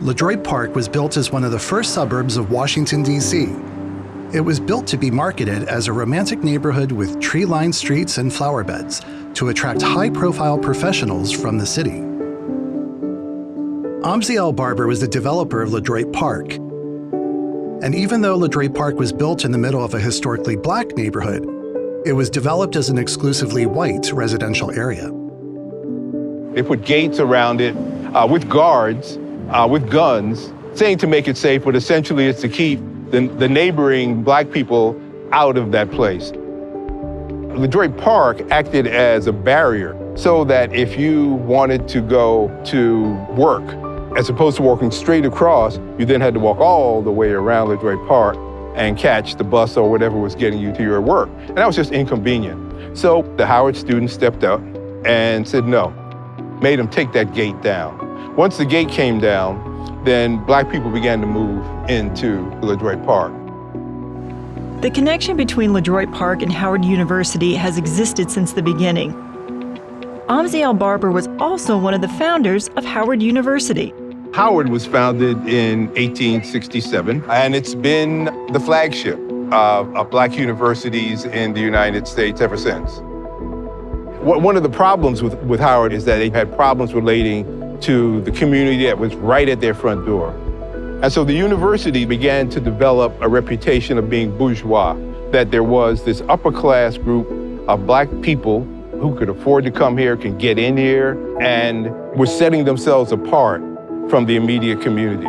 LeDroit Park was built as one of the first suburbs of Washington, D.C. It was built to be marketed as a romantic neighborhood with tree-lined streets and flower beds to attract high-profile professionals from the city. Amzi Al-Barber was the developer of LeDroit Park. And even though LeDroit Park was built in the middle of a historically black neighborhood, it was developed as an exclusively white residential area. They put gates around it with guards, with guns, saying to make it safe, but essentially it's to keep the neighboring black people out of that place. LeDroit Park acted as a barrier so that if you wanted to go to work, as opposed to walking straight across, you then had to walk all the way around LeDroit Park and catch the bus or whatever was getting you to your work. And that was just inconvenient. So the Howard students stepped up and said no, made them take that gate down. Once the gate came down, then black people began to move into LeDroit Park. The connection between LeDroit Park and Howard University has existed since the beginning. Amzi Al-Barber was also one of the founders of Howard University. Howard was founded in 1867, and it's been the flagship of black universities in the United States ever since. One of the problems with Howard is that they had problems relating to the community that was right at their front door. And so the university began to develop a reputation of being bourgeois, that there was this upper class group of black people who could afford to come here, can get in here, and were setting themselves apart from the immediate community.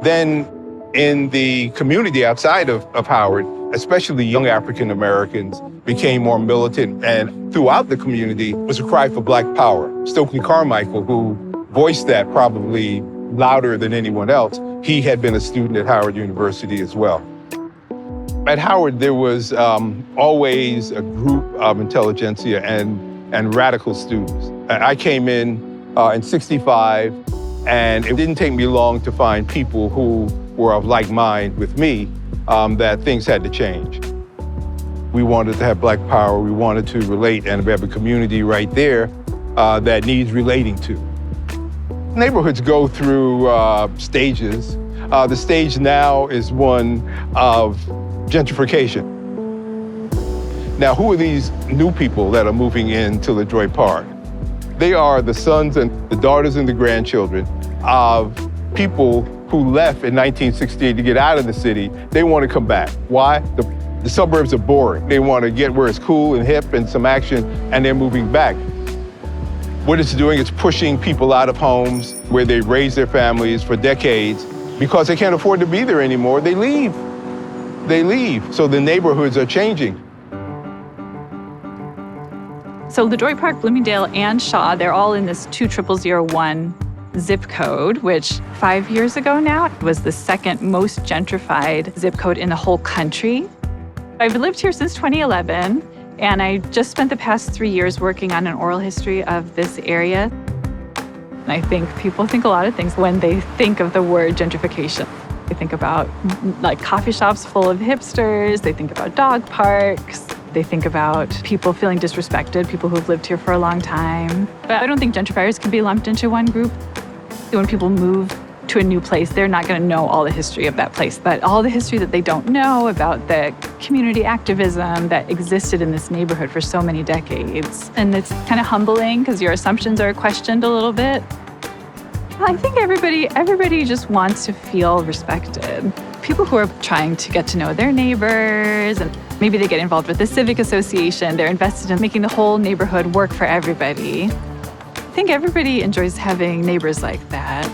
Then in the community outside of Howard, especially young African Americans became more militant, and throughout the community was a cry for black power. Stokely Carmichael, who voiced that probably louder than anyone else, he had been a student at Howard University as well. At Howard, there was always a group of intelligentsia and radical students. I came in 65, and it didn't take me long to find people who were of like mind with me, that things had to change. We wanted to have black power, we wanted to relate, and we have a community right there that needs relating to. Neighborhoods go through stages. The stage now is one of gentrification. Now, who are these new people that are moving into LeDroit Park? They are the sons and the daughters and the grandchildren of people who left in 1968 to get out of the city. They want to come back. Why? The suburbs are boring. They want to get where it's cool and hip and some action, and they're moving back. What it's doing is pushing people out of homes where they raised their families for decades. Because they can't afford to be there anymore, they leave. They leave. So the neighborhoods are changing. So LeDroit Park, Bloomingdale, and Shaw, they're all in this 20001 zip code, which 5 years ago now was the second most gentrified zip code in the whole country. I've lived here since 2011, and I just spent the past 3 years working on an oral history of this area. And I think people think a lot of things when they think of the word gentrification. They think about like coffee shops full of hipsters, they think about dog parks, they think about people feeling disrespected, people who've lived here for a long time. But I don't think gentrifiers can be lumped into one group. When people move to a new place, they're not going to know all the history of that place, but all the history that they don't know about the community activism that existed in this neighborhood for so many decades. And it's kind of humbling because your assumptions are questioned a little bit. I think everybody just wants to feel respected. People who are trying to get to know their neighbors, and maybe they get involved with the civic association, they're invested in making the whole neighborhood work for everybody. I think everybody enjoys having neighbors like that.